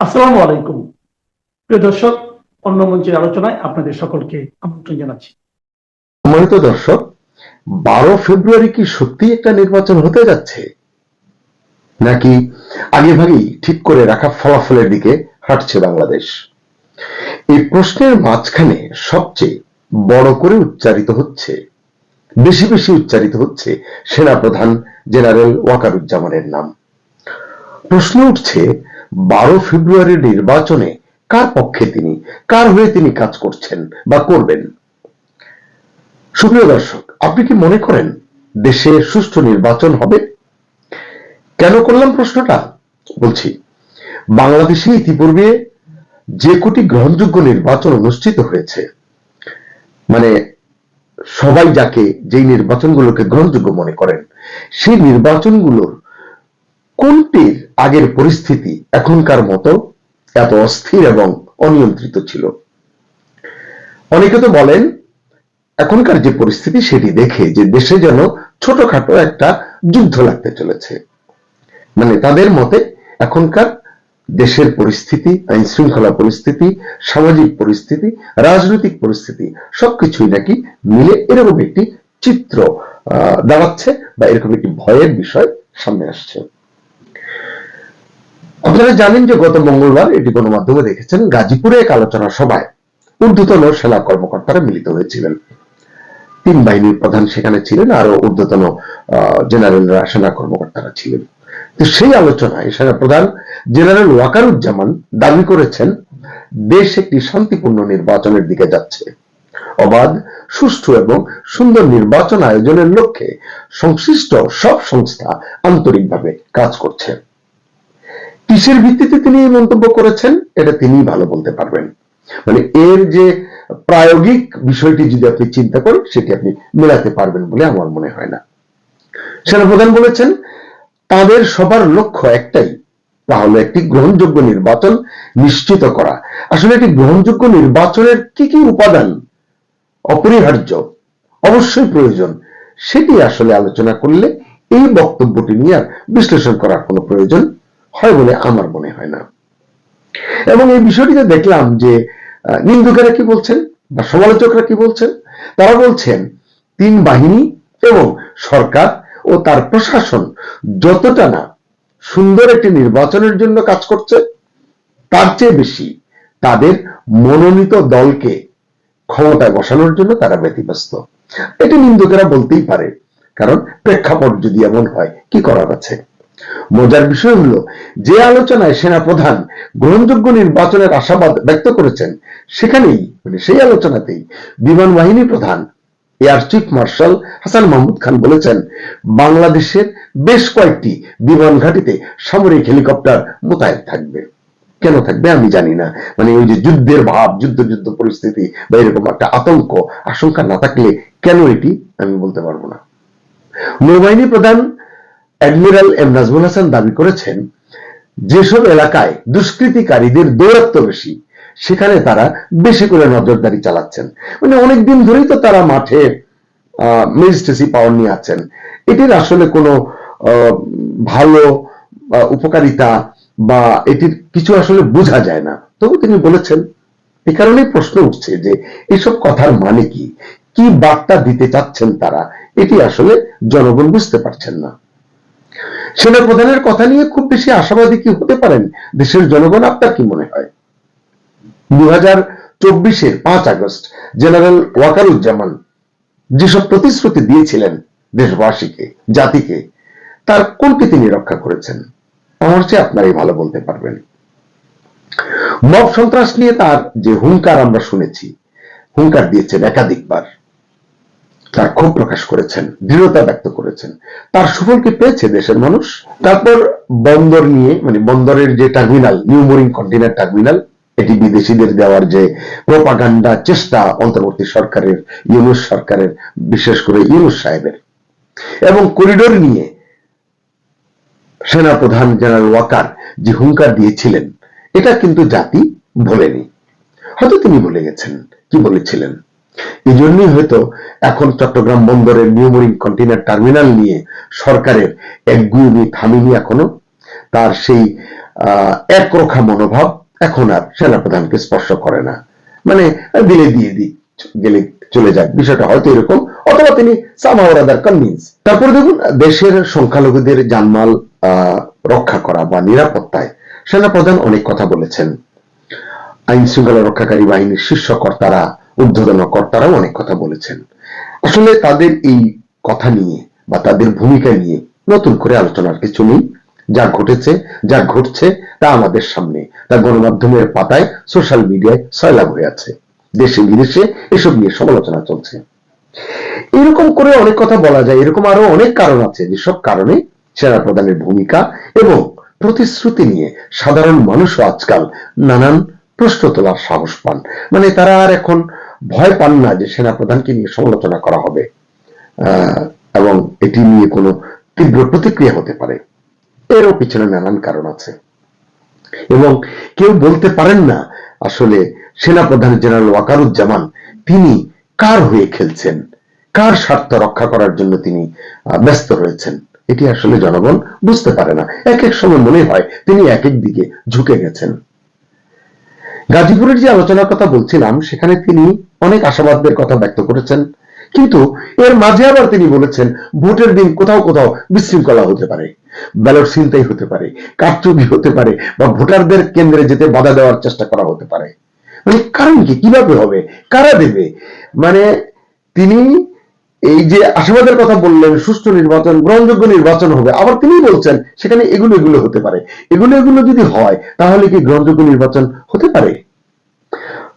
আসসালামু আলাইকুম। প্রিয় দর্শক, অন্য মঞ্চের আলোচনায় আপনাদের সকলকে আমন্ত্রণ জানাচ্ছি। সম্মানিত দর্শক, 12 ফেব্রুয়ারি কি সত্যি একটা নির্বাচন হতে যাচ্ছে, নাকি আগেভাগেই ঠিক করে রাখা ফলাফলের দিকে হাঁটছে বাংলাদেশ? এই প্রশ্নের মাঝখানে সবচেয়ে বড় করে উচ্চারিত হচ্ছে, বেশি বেশি উচ্চারিত হচ্ছে সেনাপ্রধান জেনারেল ওয়াকারুজ্জামানের নাম। প্রশ্ন উঠছে, 12 ফেব্রুয়ারির নির্বাচনে কার পক্ষে তিনি, কার হয়ে তিনি কাজ করছেন বা করবেন? সুপ্রিয় দর্শক, আপনি কি মনে করেন দেশে সুষ্ঠু নির্বাচন হবে? কেন করলাম প্রশ্নটা? বলছি, বাংলাদেশে ইতিপূর্বে যে কোটি গ্রহণযোগ্য নির্বাচন অনুষ্ঠিত হয়েছে, মানে সবাই যাকে যেই নির্বাচনগুলোকে গ্রহণযোগ্য মনে করেন, সেই নির্বাচনগুলোর কোনটির আগের পরিস্থিতি এখনকার মতো এত অস্থির এবং অনিয়ন্ত্রিত ছিল? অনেকে তো বলেন এখনকার যে পরিস্থিতি সেটি দেখে যে দেশে যেন ছোটখাটো একটা যুদ্ধ লাগতে চলেছে। মানে তাদের মতে এখনকার দেশের পরিস্থিতি, আইন শৃঙ্খলা পরিস্থিতি, সামাজিক পরিস্থিতি, রাজনৈতিক পরিস্থিতি সবকিছুই নাকি মিলে এরকম একটি চিত্র দাঁড়াচ্ছে বা এরকম একটি ভয়ের বিষয় সামনে আসছে। আপনারা জানেন যে গত মঙ্গলবার, এটি গণমাধ্যমে দেখেছেন, গাজীপুরে এক আলোচনা সভায় ঊর্ধ্বতন সেনা কর্মকর্তারা মিলিত হয়েছিলেন। 3 বাহিনীর প্রধান সেখানে ছিলেন, আরো ঊর্ধ্বতন জেনারেলরা, সেনা কর্মকর্তারা ছিলেন। তো সেই আলোচনায় সেনাপ্রধান জেনারেল ওয়াকারুজ্জামান দাবি করেছেন দেশ একটি শান্তিপূর্ণ নির্বাচনের দিকে যাচ্ছে। অবাধ, সুষ্ঠু এবং সুন্দর নির্বাচন আয়োজনের লক্ষ্যে সংশ্লিষ্ট সব সংস্থা আন্তরিকভাবে কাজ করছে। কিসের ভিত্তিতে তিনি এই মন্তব্য করেছেন এটা তিনিই ভালো বলতে পারবেন। মানে এর যে প্রায়োগিক বিষয়টি যদি আপনি চিন্তা করেন, সেটি আপনি মেলাতে পারবেন বলে আমার মনে হয় না। সেনাপ্রধান বলেছেন তাদের সবার লক্ষ্য একটাই, তা হলো একটি গ্রহণযোগ্য নির্বাচন নিশ্চিত করা। আসলে একটি গ্রহণযোগ্য নির্বাচনের কি কি উপাদান অপরিহার্য, অবশ্যই প্রয়োজন, সেটি আসলে আলোচনা করলে এই বক্তব্যটি নিয়ে আর বিশ্লেষণ করার কোনো প্রয়োজন হয় বলে আমার মনে হয় না। এবং এই বিষয়টিতে দেখলাম যে নিন্দুকেরা কি বলছেন বা সমালোচকরা কি বলছেন। তারা বলছেন 3 বাহিনী এবং সরকার ও তার প্রশাসন যতটা না সুন্দর একটি নির্বাচনের জন্য কাজ করছে, তার চেয়ে বেশি তাদের মনোনীত দলকে ক্ষমতায় বসানোর জন্য তারা ব্যতিব্যস্ত। এটা নিন্দুকেরা বলতেই পারে, কারণ প্রেক্ষাপট যদি এমন হয় কি করার আছে। মজার বিষয় হলো, যে আলোচনায় সেনা প্রধান গ্রহণযোগ্য নির্বাচনের আশাবাদ ব্যক্ত করেছেন, সেখানেই মানে সেই আলোচনাতেই বিমান বাহিনী প্রধান air chief marshal Hasan Mahmud Khan বলেছেন বাংলাদেশের বেশ কয়েকটি বিমান ঘাঁটিতে সামরিক হেলিকপ্টার মোতায়েন থাকবে। কেন থাকবে আমি জানি না। মানে ওই যে যুদ্ধের ভাব, যুদ্ধ যুদ্ধ পরিস্থিতি বা এরকম একটা আতঙ্ক আশঙ্কা না থাকলে কেন এটি আমি বলতে পারবো না। নৌবাহিনী প্রধান অ্যাডমিরাল এম নাজমুল হাসান দাবি করেছেন যেসব এলাকায় দুষ্কৃতিকারীদের দৌরাত্ম বেশি, সেখানে তারা বেশি করে নজরদারি চালাচ্ছেন। মানে অনেকদিন ধরেই তো তারা মাঠে ম্যাজিস্ট্রেসি পাওয়ার নিয়ে আছেন। এটির আসলে কোনো ভালো উপকারিতা বা এটির কিছু আসলে বোঝা যায় না। তবু তিনি বলেছেন, এই কারণেই প্রশ্ন উঠছে যে এসব কথার মানে কি, কি বার্তা দিতে চাচ্ছেন তারা, এটি আসলে জনগণ বুঝতে পারছেন না। সেনাপ্রধানের কথা নিয়ে খুব বেশি আশাবাদী কি হতে পারেন দেশের জনগণ? আপনার কি মনে হয়? 2024-এর 5 আগস্ট জেনারেল ওয়াকারুজ্জামান যেসব প্রতিশ্রুতি দিয়েছিলেন দেশবাসীকে, জাতিকে, তার কোনটি তিনি রক্ষা করেছেন? আমার চেয়ে আপনারাই ভালো বলতে পারবেন। মব সন্ত্রাস নিয়ে তার যে হুঙ্কার আমরা শুনেছি, হুঙ্কার দিয়েছেন একাধিকবার, তার ক্ষোভ প্রকাশ করেছেন, দৃঢ়তা ব্যক্ত করেছেন, তার সুফল কি পেয়েছে দেশের মানুষ? তারপর বন্দর নিয়ে, মানে বন্দরের যে terminal, new marine container terminal, এটি বিদেশিদের দেওয়ার যে প্রোপাগান্ডা চেষ্টা অন্তর্বর্তী সরকারের, ইউনূস সরকারের, বিশেষ করে ইউনূস সাহেবের, এবং করিডোর নিয়ে সেনাপ্রধান জেনারেল ওয়াকার যে হুঙ্কার দিয়েছিলেন, এটা কিন্তু জাতি ভোলেনি। হয়তো তিনি ভুলে গেছেন কি বলেছিলেন। এই জন্যই হয়তো এখন চট্টগ্রাম বন্দরের নিউ মেরিন কন্টেইনার টার্মিনাল নিয়ে সরকারের একগুঁয়েমি থামেনি এখনো। তার সেই একরোখা মনোভাব এখন আর সেনাপ্রধানকে স্পর্শ করে না। মানে দিলে দিয়ে দিক, গেলে চলে যাক, বিষয়টা হয়তো এরকম, অথবা তিনি somehow or other convince। তারপরে দেখুন, দেশের সংখ্যালঘুদের জানমাল রক্ষা করা বা নিরাপত্তায় সেনাপ্রধান অনেক কথা বলেছেন। আইন শৃঙ্খলা রক্ষাকারী বাহিনীর শীর্ষ কর্তারা, ঊর্ধ্বতন কর্তারাও অনেক কথা বলেছেন। আসলে তাদের এই কথা নিয়ে বা তাদের ভূমিকা নিয়ে নতুন করে আলোচনার কিছু নেই। যা ঘটেছে, যা ঘটছে তা আমাদের সামনে, তা গণমাধ্যমের পাতায়, সোশ্যাল মিডিয়ায় সয়লাব হয়ে আছে। দেশে বিদেশে এসব নিয়ে সমালোচনা চলছে। এরকম করে অনেক কথা বলা যায়, এরকম আরো অনেক কারণ আছে যেসব কারণে সেনাপ্রধানের ভূমিকা এবং প্রতিশ্রুতি নিয়ে সাধারণ মানুষও আজকাল নানান প্রশ্ন তোলার সাহস পান। মানে তারা আর এখন ভয় পান না যে সেনাপ্রধানকে নিয়ে সমালোচনা করা হবে এবং এটি নিয়ে কোনো তীব্র প্রতিক্রিয়া হতে পারে। এরও পিছনে নানান কারণ আছে এবং কেউ বলতে পারেন না আসলে সেনাপ্রধান জেনারেল ওয়াকারুজ্জামান তিনি কার হয়ে খেলছেন, কার স্বার্থ রক্ষা করার জন্য তিনি ব্যস্ত রয়েছেন। এটি আসলে জনগণ বুঝতে পারে না। এক এক সময় মনে হয় তিনি এক এক দিকে ঝুঁকে গেছেন। গাজীপুরের যে আলোচনার কথা বলছিলাম, সেখানে তিনি অনেক আশাবাদের কথা ব্যক্ত করেছেন, কিন্তু এর মাঝে আবার তিনি বলেছেন ভোটের দিন কোথাও কোথাও বিশৃঙ্খলা হতে পারে, ব্যালট ছিনতাই হতে পারে, কারচুপি হতে পারে, বা ভোটারদের কেন্দ্রে যেতে বাধা দেওয়ার চেষ্টা করা হতে পারে। মানে কারণ কি, কিভাবে হবে, কারা দেবে? মানে তিনি এই যে আশাবাদের কথা বললেন, সুষ্ঠু নির্বাচন, গ্রহণযোগ্য নির্বাচন হবে, আবার তিনি বলছেন সেখানে এগুলো এগুলো হতে পারে। এগুলো এগুলো যদি হয় তাহলে কি গ্রহণযোগ্য নির্বাচন হতে পারে?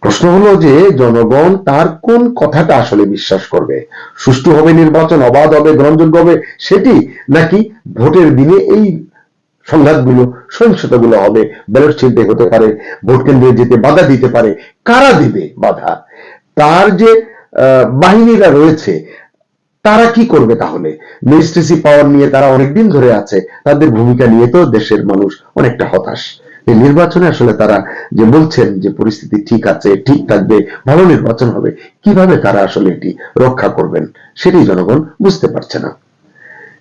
প্রশ্ন হলো যে জনগণ তার কোন কথাটা আসলে বিশ্বাস করবে? সুষ্ঠু হবে নির্বাচন, অবাধ হবে, গ্রহণযোগ্য হবে সেটি, নাকি ভোটের দিনে এই সংঘাতগুলো, সহিংসতাগুলো হবে, ব্যালট ছিনতাই হতে পারে, ভোট কেন্দ্রে যেতে বাধা দিতে পারে? কারা দিবে বাধা? তার যে বাহিনীরা রয়েছে তারা কি করবে? তাহলে ম্যাজিস্ট্রেসি পাওয়ার নিয়ে তারা অনেকদিন ধরে আছে, তাদের ভূমিকা নিয়ে তো দেশের মানুষ অনেকটা হতাশ। এই নির্বাচনে আসলে তারা যে বলছেন যে পরিস্থিতি ঠিক আছে, ঠিক থাকবে, ভালো নির্বাচন হবে, কিভাবে তারা আসলে এটি রক্ষা করবেন সেটি জনগণ বুঝতে পারছে না।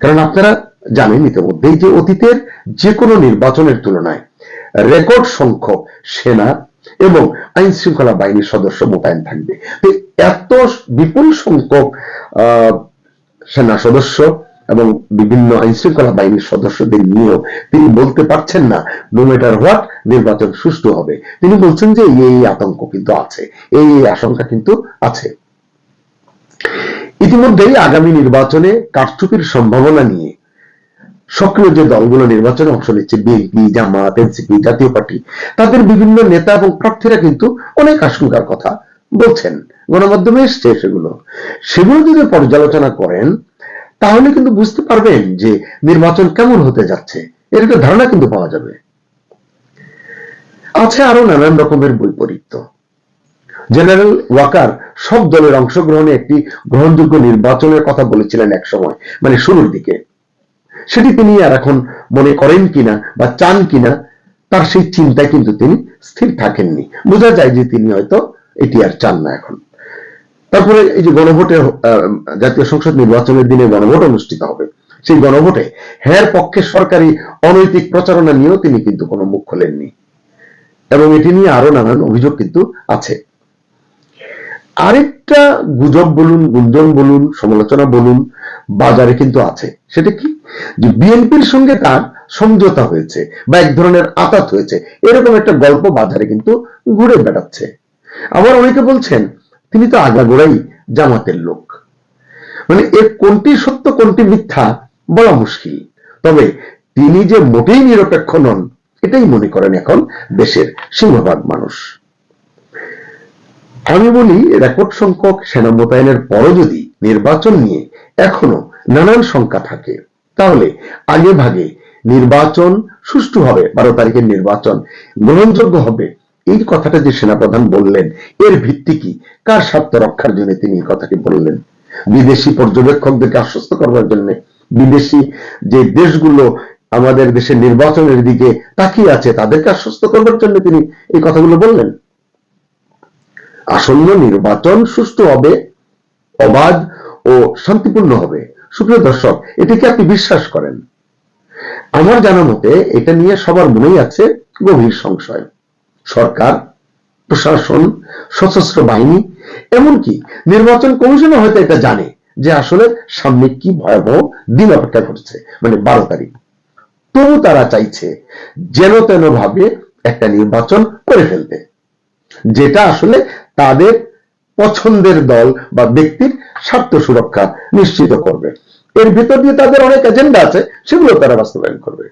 কারণ আপনারা জানেন ইতিমধ্যেই যে অতীতের যে কোনো নির্বাচনের তুলনায় রেকর্ড সংখ্যক সেনা এবং আইন শৃঙ্খলা বাহিনীর সদস্য মোতায়েন থাকবে। তো এত বিপুল সংখ্যক সেনা সদস্য এবং বিভিন্ন আইন শৃঙ্খলা বাহিনীর সদস্যদের নিয়েও তিনি বলতে পারছেন না নো ম্যাটার হোয়াট নির্বাচন সুষ্ঠু হবে। তিনি বলছেন যে এই আতঙ্ক কিন্তু আছে, এই আশঙ্কা কিন্তু আছে। ইতিমধ্যেই আগামী নির্বাচনে কারচুপির সম্ভাবনা নিয়ে সক্রিয় যে দলগুলো নির্বাচনে অংশ নিচ্ছে, বিএনপি, জামাত, এনসিপি, জাতীয় পার্টি, তাদের বিভিন্ন নেতা এবং প্রার্থীরা কিন্তু অনেক আশঙ্কার কথা বলছেন। গণমাধ্যমে এসছে সেগুলো যদি পর্যালোচনা করেন তাহলে কিন্তু বুঝতে পারবেন যে নির্বাচন কেমন হতে যাচ্ছে, এর একটা ধারণা কিন্তু পাওয়া যাবে। আছে আরো নানান রকমের বৈপরীত্য। জেনারেল ওয়াকার সব দলের অংশগ্রহণে একটি গ্রহণযোগ্য নির্বাচনের কথা বলেছিলেন এক সময়, মানে শুরুর দিকে। সেটি তিনি আর এখন মনে করেন কিনা বা চান কিনা তার সেই চিন্তায় কিন্তু তিনি স্থির থাকেননি। বোঝা যায় যে তিনি হয়তো এটি আর চান না এখন। তারপরে এই যে গণভোটে, জাতীয় সংসদ নির্বাচনের দিনে গণভোট অনুষ্ঠিত হবে, সেই গণভোটে হ্যার পক্ষে সরকারি অনৈতিক প্রচারণা নিয়েও তিনি কিন্তু কোনো মুখ খোলেননি এবং এটি নিয়ে আরো নানান অভিযোগ কিন্তু আছে। আরেকটা গুজব বলুন, গুঞ্জন বলুন, সমালোচনা বলুন বাজারে কিন্তু আছে। সেটা কি, যে বিএনপির সঙ্গে তার সমঝোতা হয়েছে বা এক ধরনের আতাত হয়েছে, এরকম একটা গল্প বাজারে কিন্তু ঘুরে বেড়াচ্ছে। আবার অনেকে বলছেন তিনি তো আগাগোড়াই জামাতের লোক। মানে এর কোনটি সত্য কোনটি মিথ্যা বলা মুশকিল, তবে তিনি যে মোটেই নিরপেক্ষ নন এটাই মনে করেন এখন দেশের সিংহভাগ মানুষ। আমি বলি রেকর্ড সংখ্যক সেনা মোতায়েনের পরও যদি নির্বাচন নিয়ে এখনো নানান শঙ্কা থাকে, তাহলে আগে ভাগে নির্বাচন সুষ্ঠু হবে, 12 তারিখের নির্বাচন গ্রহণযোগ্য হবে, এই কথাটা যে সেনাপ্রধান বললেন এর ভিত্তি কি? কার স্বার্থ রক্ষার জন্য তিনি এই কথাটি বললেন? বিদেশি পর্যবেক্ষকদেরকে আশ্বস্ত করবার জন্য? বিদেশি যে দেশগুলো আমাদের দেশের নির্বাচনের দিকে তাকিয়ে আছে তাদেরকে আশ্বস্ত করবার জন্য তিনি এই কথাগুলো বললেন? আসন্ন নির্বাচন সুষ্ঠু হবে, অবাধ ও শান্তিপূর্ণ হবে। সুপ্রিয় দর্শক, এটিকে আপনি বিশ্বাস করেন? আমার জানা মতে এটা নিয়ে সবার মনেই আছে গভীর সংশয়। সরকার, প্রশাসন, সশস্ত্র বাহিনী, এমনকি নির্বাচন কমিশনও হয়তো এটা জানে যে আসলে সামনে কি ভয়াবহ দিন অপেক্ষা করছে, মানে 12 তারিখ। তবু তারা চাইছে যেন তেন ভাবে একটা নির্বাচন করে ফেলতে, যেটা আসলে তাদের পছন্দের দল বা ব্যক্তির স্বার্থ সুরক্ষা নিশ্চিত করবে। এর ভিতর দিয়ে তাদের অনেক এজেন্ডা আছে, সেগুলো তারা বাস্তবায়ন করবে।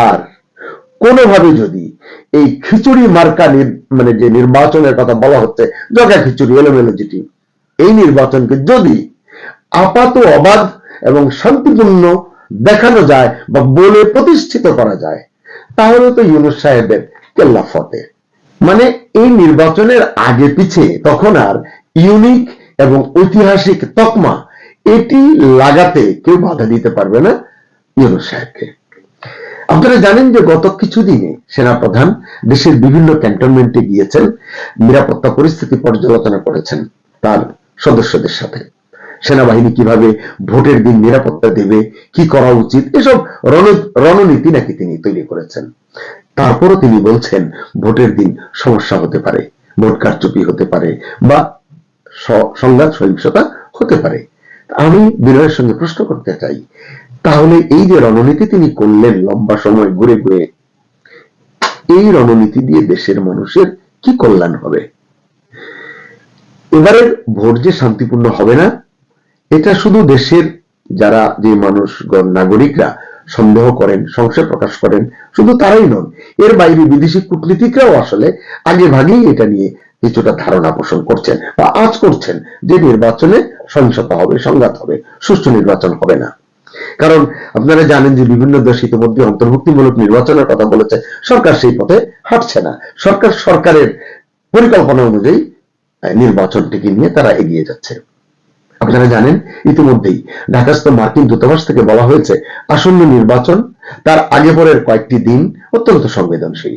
আর কোনোভাবে যদি এই খিচুড়ি মার্কা মানে যে নির্বাচনের কথা বলা হচ্ছে, জগা খিচুড়ি এলোমেলো যেটি, এই নির্বাচনকে যদি আপাত অবাধ এবং শান্তিপূর্ণ দেখানো যায় বা বলে প্রতিষ্ঠিত করা যায়, তাহলে তো ইউনূস সাহেবের কেল্লা ফতে। মানে এই নির্বাচনের আগে পিছে তখন আর ইউনিক এবং ঐতিহাসিক তকমা এটি লাগাতে কেউ বাধা দিতে পারবে না ইউনূস সাহেবকে। আপনারা জানেন যে গত কিছুদিনে সেনাপ্রধান দেশের বিভিন্ন ক্যান্টনমেন্টে গিয়েছেন, নিরাপত্তা পরিস্থিতি পর্যালোচনা করেছেন তার সদস্যদের সাথে। সেনাবাহিনী কিভাবে ভোটের দিন নিরাপত্তা দেবে, কি করা উচিত, এসব রণনীতি নাকি তিনি তৈরি করেছেন। তারপরও তিনি বলছেন ভোটের দিন সমস্যা হতে পারে, ভোট কারচুপি হতে পারে বা সংঘাত সহিংসতা হতে পারে। আমি বিনয়ের সঙ্গে প্রশ্ন করতে চাই, তাহলে এই যে রণনীতি তিনি করলেন লম্বা সময় ঘুরে ঘুরে, এই রণনীতি দিয়ে দেশের মানুষের কি কল্যাণ হবে? এবারের ভোট যে শান্তিপূর্ণ হবে না, এটা শুধু দেশের যারা যে মানুষগণ নাগরিকরা সন্দেহ করেন, সংশয় প্রকাশ করেন, শুধু তারাই নন, এর বাইরে বিদেশি কূটনীতিকরাও আসলে আগে ভাগেই এটা নিয়ে কিছুটা ধারণা পোষণ করছেন বা আজ করছেন যে নির্বাচনে সহিংসতা হবে, সংঘাত হবে, সুষ্ঠু নির্বাচন হবে না। কারণ আপনারা জানেন যে বিভিন্ন দেশ ইতিমধ্যে অন্তর্ভুক্তিমূলক নির্বাচনের কথা বলেছে, সরকার সেই পথে হাঁটছে না। সরকারের পরিকল্পনা অনুযায়ী নির্বাচনটিকে নিয়ে তারা এগিয়ে যাচ্ছে। আপনারা জানেন ইতিমধ্যেই ঢাকাস্থ মার্কিন দূতাবাস থেকে বলা হয়েছে আসন্ন নির্বাচন তার আগে পরের কয়েকটি দিন অত্যন্ত সংবেদনশীল।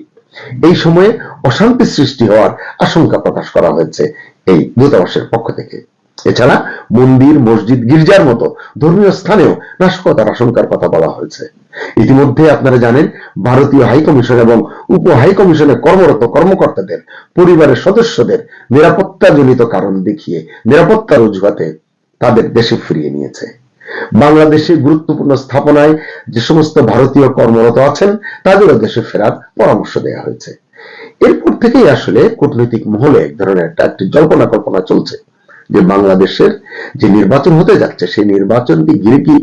এই সময়ে অশান্তি সৃষ্টি হওয়ার আশঙ্কা প্রকাশ করা হয়েছে এই দূতাবাসের পক্ষ থেকে। এছাড়া মন্দির, মসজিদ, গির্জার মতো ধর্মীয় স্থানেও নাশকতার আশঙ্কার কথা বলা হয়েছে। ইতিমধ্যে আপনারা জানেন ভারতীয় হাই কমিশন এবং উপ হাই কমিশনে কর্মরত কর্মকর্তাদের পরিবারের সদস্যদের নিরাপত্তাজনিত কারণ দেখিয়ে নিরাপত্তার অজুহাতে তাদের দেশে ফিরিয়ে নিয়েছে। বাংলাদেশে গুরুত্বপূর্ণ স্থাপনায় যে সমস্ত ভারতীয় কর্মরত আছেন তাদেরও দেশে ফেরার পরামর্শ দেওয়া হয়েছে। এরপর থেকেই আসলে কূটনৈতিক মহলে এক ধরনের একটি জল্পনা কল্পনা চলছে যে বাংলাদেশের যে নির্বাচন হতে যাচ্ছে সেই নির্বাচনকে ঘিরে কি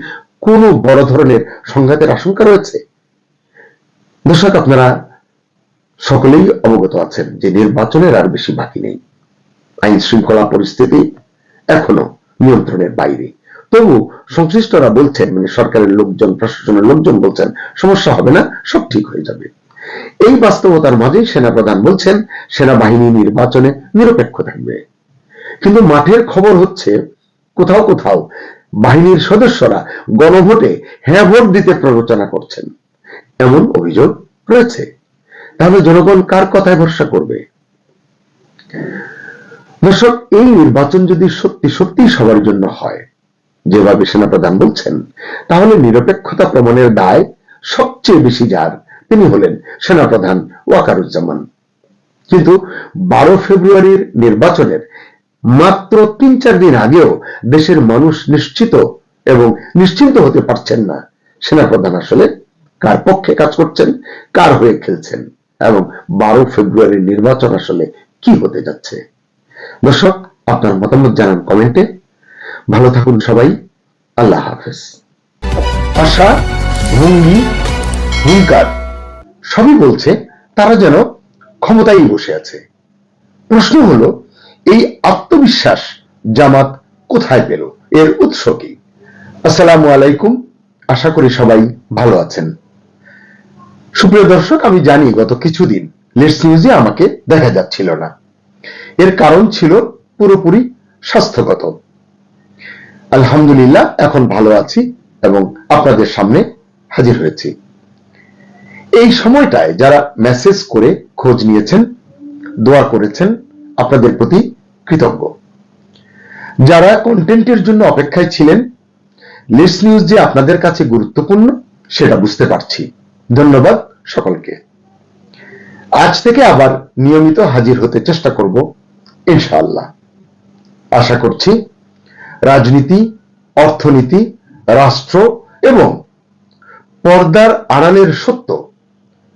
কোনো বড় ধরনের সংঘাতের আশঙ্কা রয়েছে। দর্শক, আপনারা সকলেই অবগত আছেন যে নির্বাচনের আর বেশি বাকি নেই। আইন শৃঙ্খলা পরিস্থিতি এখনো নিয়ন্ত্রণের বাইরে। তবু সংশ্লিষ্টরা বলছেন, মানে সরকারের লোকজন, প্রশাসনের লোকজন বলছেন সমস্যা হবে না, সব ঠিক হয়ে যাবে। এই বাস্তবতার মাঝে সেনাপ্রধান বলছেন সেনাবাহিনী নির্বাচনে নিরপেক্ষ থাকবে। কিন্তু মাঠের খবর হচ্ছে কোথাও কোথাও বাহিনীর সদস্যরা গণভোটে হ্যাঁ ভোট দিতে প্ররোচনা করছেন, এমন অভিযোগ রয়েছে। তাহলে জনগণ কার কথায় ভরসা করবে? দর্শক, এই নির্বাচন যদি সত্যি সত্যি সবার জন্য হয় যেভাবে সেনাপ্রধান বলছেন, তাহলে নিরপেক্ষতা প্রমাণের দায় সবচেয়ে বেশি যার তিনি হলেন সেনাপ্রধান ওয়াকারুজ্জামান। কিন্তু 12 ফেব্রুয়ারির নির্বাচনের মাত্র 3-4 দিন আগেও দেশের মানুষ নিশ্চিত এবং নিশ্চিন্ত হতে পারছেন না সেনাপ্রধান আসলে কার পক্ষে কাজ করছেন, কার হয়ে খেলছেন এবং 12 ফেব্রুয়ারির নির্বাচন আসলে কি হতে যাচ্ছে। দর্শক, আপনার মতামত জানান কমেন্টে। ভালো থাকুন সবাই। আল্লাহ হাফেজ। আশা, ভঙ্গি, হুঙ্কার সবই বলছে তারা যেন ক্ষমতায় বসে আছে। প্রশ্ন হলো এই আত্মবিশ্বাস জামাত কোথায় পেল, এর উৎস কি? আসসালামু আলাইকুম, আশা করি সবাই ভালো আছেন। সুপ্রিয় দর্শক, আমি জানি গত কিছুদিন লেটস নিউজে আমাকে দেখা যাচ্ছিল না। এর কারণ ছিল পুরোপুরি স্বাস্থ্যগত। আলহামদুলিল্লাহ এখন ভালো আছি এবং আপনাদের সামনে হাজির হয়েছি। এই সময়টায় যারা মেসেজ করে খোঁজ নিয়েছেন, দোয়া করেছেন, আপনাদের প্রতি কৃতজ্ঞ। যারা কন্টেন্টের জন্য অপেক্ষায় ছিলেন, লেটস নিউজ যে আপনাদের কাছে গুরুত্বপূর্ণ সেটা বুঝতে পারছি। ধন্যবাদ সকলকে। আজ থেকে আবার নিয়মিত হাজির হতে চেষ্টা করব ইনশাআল্লাহ। আশা করছি রাজনীতি, অর্থনীতি, রাষ্ট্র এবং পর্দার আড়ালের সত্য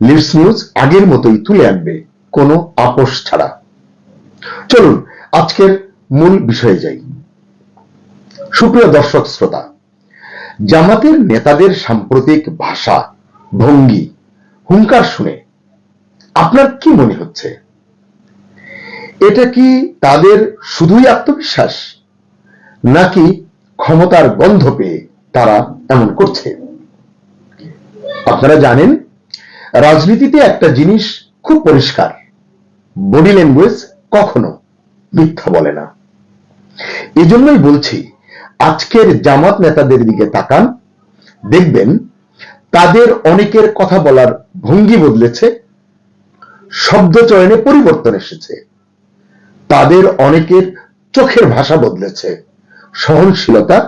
লিডস নিউজ আগের মতোই তুলে আনবে, কোনো আপোষ ছাড়া। চলুন আজকের মূল বিষয়ে যাই। সুপ্রিয় দর্শক শ্রোতা, জামাতের নেতাদের সাম্প্রতিক ভাষা, ভঙ্গি, হুঙ্কার শুনে আপনার কি মনে হচ্ছে? এটা কি তাদের শুধুই আত্মবিশ্বাস, নাকি ক্ষমতার গন্ধ পেয়ে তারা এমন করছে? আপনারা জানেন, রাজনীতিতে একটা জিনিস খুব পরিষ্কার, বডি ল্যাঙ্গুয়েজ কখনো মিথ্যা বলে না। এজন্যই বলছি, আজকের জামাত নেতাদের দিকে তাকান, দেখবেন তাদের অনেকের কথা বলার ভঙ্গি বদলেছে, শব্দ চয়নে পরিবর্তন এসেছে, তাদের অনেকের চোখের ভাষা বদলেছে, সহনশীলতা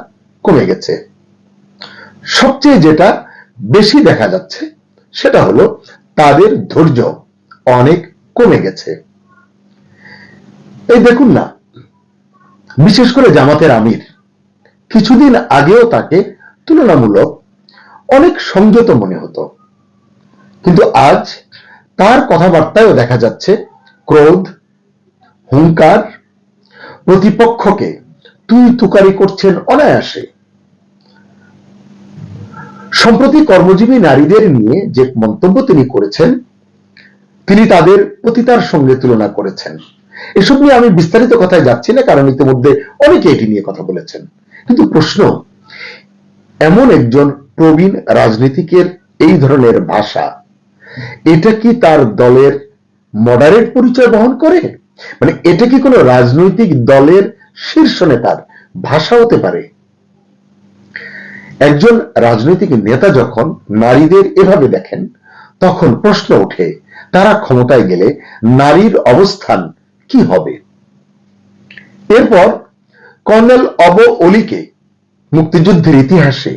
কমে গেছে। সবচেয়ে যেটা বেশি দেখা যাচ্ছে সেটা হলো তাদের ধৈর্য অনেক কমে গেছে। এই দেখুন না, বিশেষ করে জামাতের আমির, কিছুদিন আগেও তাকে তুলনামূলক অনেক সংযত মনে হতো, কিন্তু আজ তার কথাবার্তায়ও দেখা যাচ্ছে ক্রোধ, হুঙ্কার, প্রতিপক্ষকে তুই তুকারি করছেন অনায়াসে। সম্প্রতি কর্মজীবী নারীদের নিয়ে যে মন্তব্য তিনি করেছেন, তিনি তাদের পতিতার সঙ্গে তুলনা করেছেন। এসব নিয়ে আমি বিস্তারিত কথায় যাচ্ছি না, কারণ ইতিমধ্যে অনেকে এটি নিয়ে কথা বলেছেন। কিন্তু প্রশ্ন, এমন একজন প্রবীণ রাজনীতিকের এই ধরনের ভাষা, এটা কি তার দলের মডারেট পরিচয় বহন করে? মানে এটা কি কোনো রাজনৈতিক দলের শীর্ষ নেতার ভাষা হতে পারে? একজন রাজনৈতিক নেতা যখন নারীদের এভাবে দেখেন, তখন প্রশ্ন ওঠে, তারা ক্ষমতায় গেলে নারীর অবস্থান কি হবে? এরপর কর্নেল অব অলিকে মুক্তিযুদ্ধের ইতিহাসে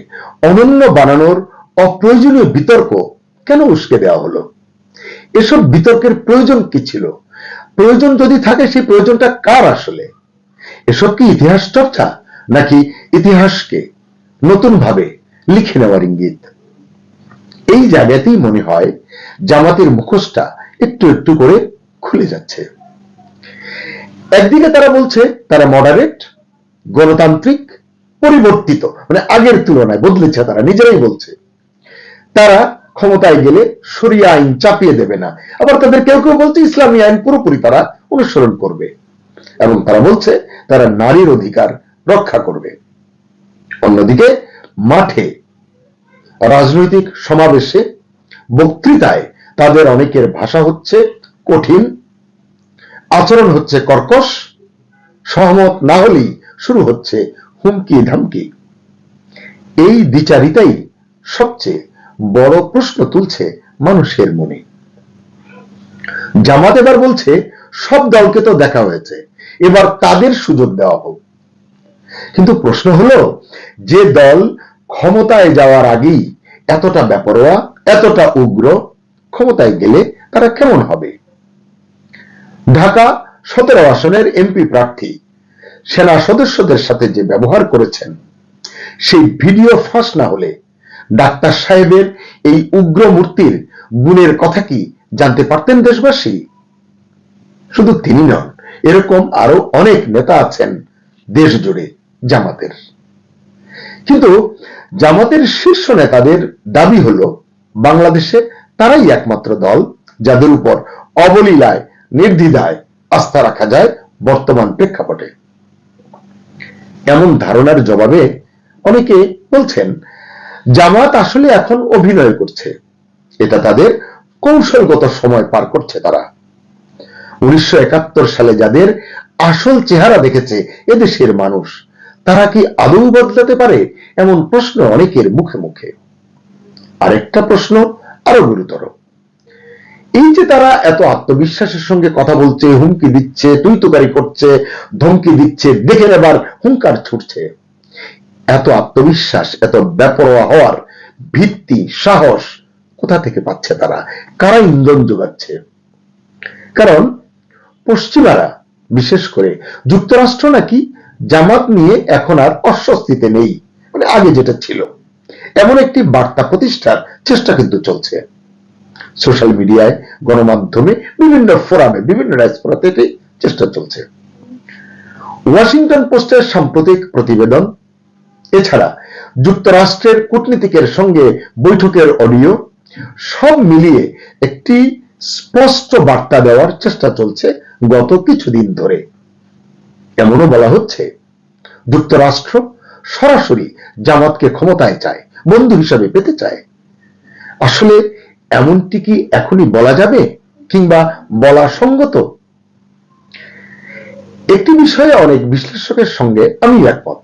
অনন্য বানানোর অপ্রয়োজনীয় বিতর্ক কেন উস্কে দেওয়া হলো? এসব বিতর্কের প্রয়োজন কি ছিল? প্রয়োজন যদি থাকে, সেই প্রয়োজনটা কার আসলে? এসব কি ইতিহাস চর্চা, নাকি ইতিহাসকে নতুন ভাবে লিখে নেওয়ার ইঙ্গিত? এই জায়গাতেই মনে হয় জামাতের মুখোশটা একটু একটু করে খুলে যাচ্ছে। একদিকে তারা বলছে তারা মডারেট, গণতান্ত্রিক, পরিবর্তিত, মানে আগের তুলনায় বদলেছে, তারা নিজেরাই বলছে। তারা ক্ষমতায় গেলে শরিয়া আইন চাপিয়ে দেবে না। আবার তাদের কেউ কেউ বলছে ইসলামী আইন পুরোপুরি তারা অনুসরণ করবে, এবং তারা বলছে তারা নারীর অধিকার রক্ষা করবে। অন্যদিকে মাঠে, রাজনৈতিক সমাবেশে, বক্তৃতায় তাদের অনেকের ভাষা হচ্ছে কঠিন, আচরণ হচ্ছে কর্কশ, সহমত না হলেই শুরু হচ্ছে হুমকি ধামকি। এই দ্বিচারিতাই সবচেয়ে বড় প্রশ্ন তুলছে মানুষের মনে। জামাত এবার বলছে সব দলকে তো দেখা হয়েছে, এবার তাদের সুযোগ দেওয়া হোক। কিন্তু প্রশ্ন হলো, যে দল ক্ষমতায় যাওয়ার আগেই এতটা বেপরোয়া, এতটা উগ্র, ক্ষমতায় গেলে তারা কেমন হবে? ঢাকা 17 আসনের এমপি প্রার্থী সেনা সদস্যদের সাথে যে ব্যবহার করেছেন, সেই ভিডিও ফাঁস না হলে ডাক্তার সাহেবের এই উগ্র মূর্তির গুণের কথা কি জানতে পারতেন দেশবাসী? শুধু তিনি নন, এরকম আরো অনেক নেতা আছেন দেশ জুড়ে জামাতের। কিন্তু জামাতের শীর্ষ নেতাদের দাবি হলো, বাংলাদেশে তারাই একমাত্র দল যাদের উপর অবলীলায়, নির্দ্বিধায় আস্থা রাখা যায় বর্তমান প্রেক্ষাপটে। এমন ধারণার জবাবে অনেকে বলছেন, জামাত আসলে এখন অভিনয় করছে, এটা তাদের কৌশলগত সময় পার করছে। তারা 1971 সালে যাদের আসল চেহারা দেখেছে এদেশের মানুষ, তারা কি আদৌ বদলাতে পারে? এমন প্রশ্ন অনেকের মুখে মুখে। আরেকটা প্রশ্ন আরো গুরুতর, এই যে তারা এত আত্মবিশ্বাসের সঙ্গে কথা বলছে, হুমকি দিচ্ছে, তুই তুকারি করছে, ধমকি দিচ্ছে, দেখে এবার হুঙ্কার ছুটছে, এত আত্মবিশ্বাস, এত বেপরোয়া হওয়ার ভিত্তি, সাহস কোথা থেকে পাচ্ছে তারা? কারা ইন্ধন যোগাচ্ছে? কারণ পশ্চিমারা, বিশেষ করে যুক্তরাষ্ট্র নাকি জামাত নিয়ে এখন আর অস্বস্তিতে নেই, মানে আগে যেটা ছিল, এমন একটি বার্তা প্রতিষ্ঠার চেষ্টা কিন্তু চলছে। সোশ্যাল মিডিয়ায়, গণমাধ্যমে, বিভিন্ন ফোরামে, বিভিন্ন ডায়াসপোরাতে এটাই চেষ্টা চলছে। ওয়াশিংটন পোস্টের সাম্প্রতিক প্রতিবেদন, এছাড়া যুক্তরাষ্ট্রের কূটনীতিকের সঙ্গে বৈঠকের অডিও, সব মিলিয়ে একটি স্পষ্ট বার্তা দেওয়ার চেষ্টা চলছে গত কিছুদিন ধরে। এমনও বলা হচ্ছে যুক্তরাষ্ট্র সরাসরি জামাতকে ক্ষমতায় চায়, বন্ধু হিসাবে পেতে চায়। আসলে এমনটি কি এখনই বলা যাবে, কিংবা বলা সঙ্গত? একটি বিষয়ে অনেক বিশ্লেষকের সঙ্গে আমি একমত।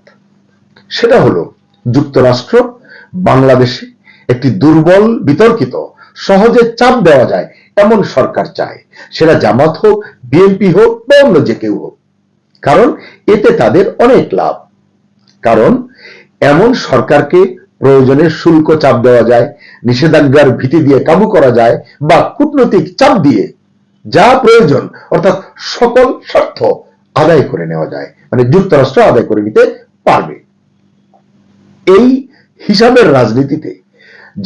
সেটা হলো যুক্তরাষ্ট্র বাংলাদেশে একটি দুর্বল, বিতর্কিত, সহজে চাপ দেওয়া যায় এমন সরকার চায়, সেটা জামাত হোক, বিএনপি হোক বা অন্য যে কেউ হোক। কারণ এতে তাদের অনেক লাভ। কারণ এমন সরকারকে প্রয়োজনে শুল্ক চাপ দেওয়া যায়, নিষেধাজ্ঞার ভীতি দিয়ে কাবু করা যায়, বা কূটনৈতিক চাপ দিয়ে যা প্রয়োজন অর্থাৎ সকল স্বার্থ আদায় করে নেওয়া যায়, মানে যুক্তরাষ্ট্র আদায় করে নিতে পারবে। এই হিসাবের রাজনীতিতে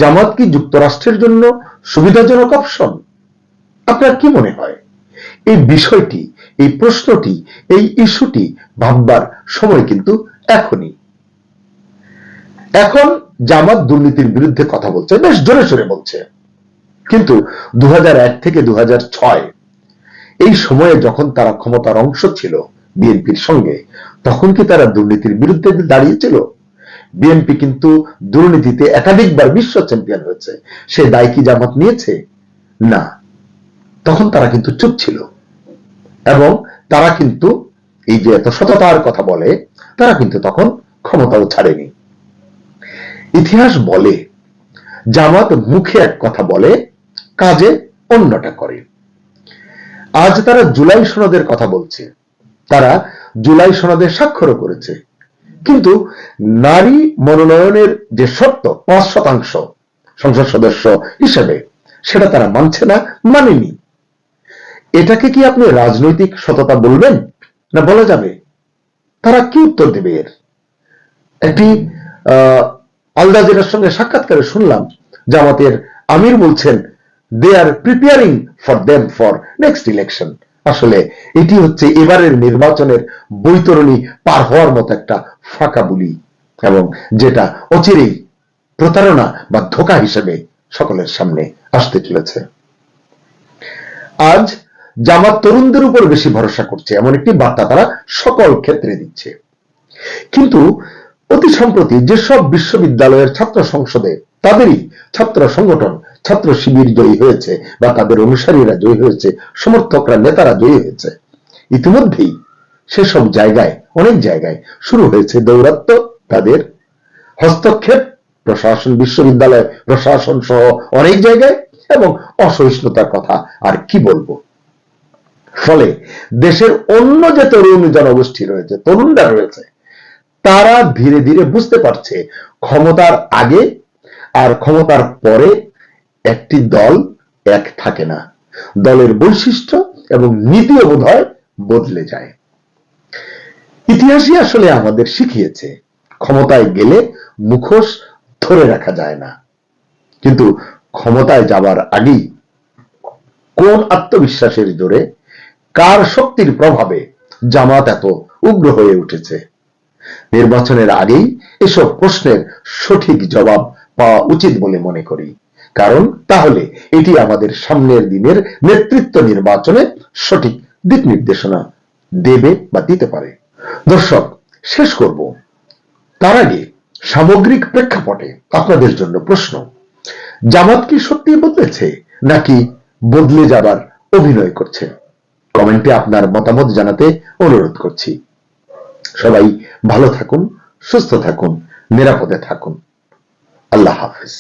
জামাত কি যুক্তরাষ্ট্রের জন্য সুবিধাজনক অপশন? আপনার কি মনে হয়? এই বিষয়টি, এই প্রশ্নটি, এই ইস্যুটি ভাববার সময় কিন্তু এখনই। এখন জামাত দুর্নীতির বিরুদ্ধে কথা বলছে, বেশ জোরে সোরে বলছে, কিন্তু 2001 থেকে 2006 এই সময়ে যখন তারা ক্ষমতার অংশ ছিল বিএনপির সঙ্গে, তখন কি তারা দুর্নীতির বিরুদ্ধে দাঁড়িয়েছিল? বিএনপি কিন্তু দুর্নীতিতে একাধিকবার বিশ্ব চ্যাম্পিয়ন হয়েছে, সে দায় কি জামাত নিয়েছে? না, তখন তারা কিন্তু চুপ ছিল। এবং তারা কিন্তু এই যে এত সততার কথা বলে, তারা কিন্তু তখন ক্ষমতাও ছাড়েনি। ইতিহাস বলে জামাত মুখে এক কথা বলে, কাজে অন্যটা করে। আজ তারা জুলাই সনদের কথা বলছে, তারা জুলাই সনদে স্বাক্ষরও করেছে, কিন্তু নারী মনোনয়নের যে শর্ত 5% সংসদ সদস্য হিসেবে, সেটা তারা মানছে না, মানেনি। এটাকে কি আপনি রাজনৈতিক সততা বলবেন, না বলা যাবে? তারা কি উত্তর দেবে এর? একটি আল জাজিরার সঙ্গে সাক্ষাৎকারে শুনলাম জামাতের আমির বলছেন they are preparing for them for next election. আসলে এটি হচ্ছে এবারের নির্বাচনের বৈতরণী পার হওয়ার মতো একটা ফাঁকা বুলি, এবং যেটা অচিরেই প্রতারণা বা ধোঁকা হিসেবে সকলের সামনে আসতে চলেছে। আজ জামাত তরুণদের উপর বেশি ভরসা করছে, এমন একটি বার্তা তারা সকল ক্ষেত্রে দিচ্ছে। কিন্তু অতি সম্প্রতি যেসব বিশ্ববিদ্যালয়ের ছাত্র সংসদে তাদেরই ছাত্র সংগঠন, ছাত্র শিবির জয়ী হয়েছে, বা তাদের অনুসারীরা জয়ী হয়েছে, সমর্থকরা, নেতারা জয়ী হয়েছে, ইতিমধ্যেই সেসব জায়গায়, অনেক জায়গায় শুরু হয়েছে দৌরাত্ম্য, তাদের হস্তক্ষেপ, প্রশাসন, বিশ্ববিদ্যালয় প্রশাসন সহ অনেক জায়গায়, এবং অসহিষ্ণুতার কথা আর কি বলবো। ফলে দেশের অন্য যে তরুণ জনগোষ্ঠী রয়েছে, তরুণরা রয়েছে, তারা ধীরে ধীরে বুঝতে পারছে ক্ষমতার আগে আর ক্ষমতার পরে একটি দল এক থাকে না। দলের বৈশিষ্ট্য এবং নীতিও বোধহয় বদলে যায়। ইতিহাসই আসলে আমাদের শিখিয়েছে ক্ষমতায় গেলে মুখোশ ধরে রাখা যায় না, কিন্তু ক্ষমতায় যাবার আগেই কোন আত্মবিশ্বাসের জোরে, কার শক্তির প্রভাবে জামাত এত উগ্র হয়ে উঠেছে। নির্বাচনের আগেই এসব প্রশ্নের সঠিক জবাব পাওয়া উচিত বলে মনে করি, কারণ তাহলে এটি আমাদের সামনের দিনের নেতৃত্ব নির্বাচনে সঠিক দিক নির্দেশনা দেবে বা দিতে পারে। দর্শক, শেষ করব তার আগে সামগ্রিক প্রেক্ষাপটে আপনাদের জন্য প্রশ্ন, জামাত কি সত্যি বদলেছে, নাকি বদলে যাবার অভিনয় করছে? কমেন্টে আপনার মতামত জানাতে অনুরোধ করছি। সবাই ভালো থাকুন, সুস্থ থাকুন, নিরাপদে থাকুন। আল্লাহ হাফেজ।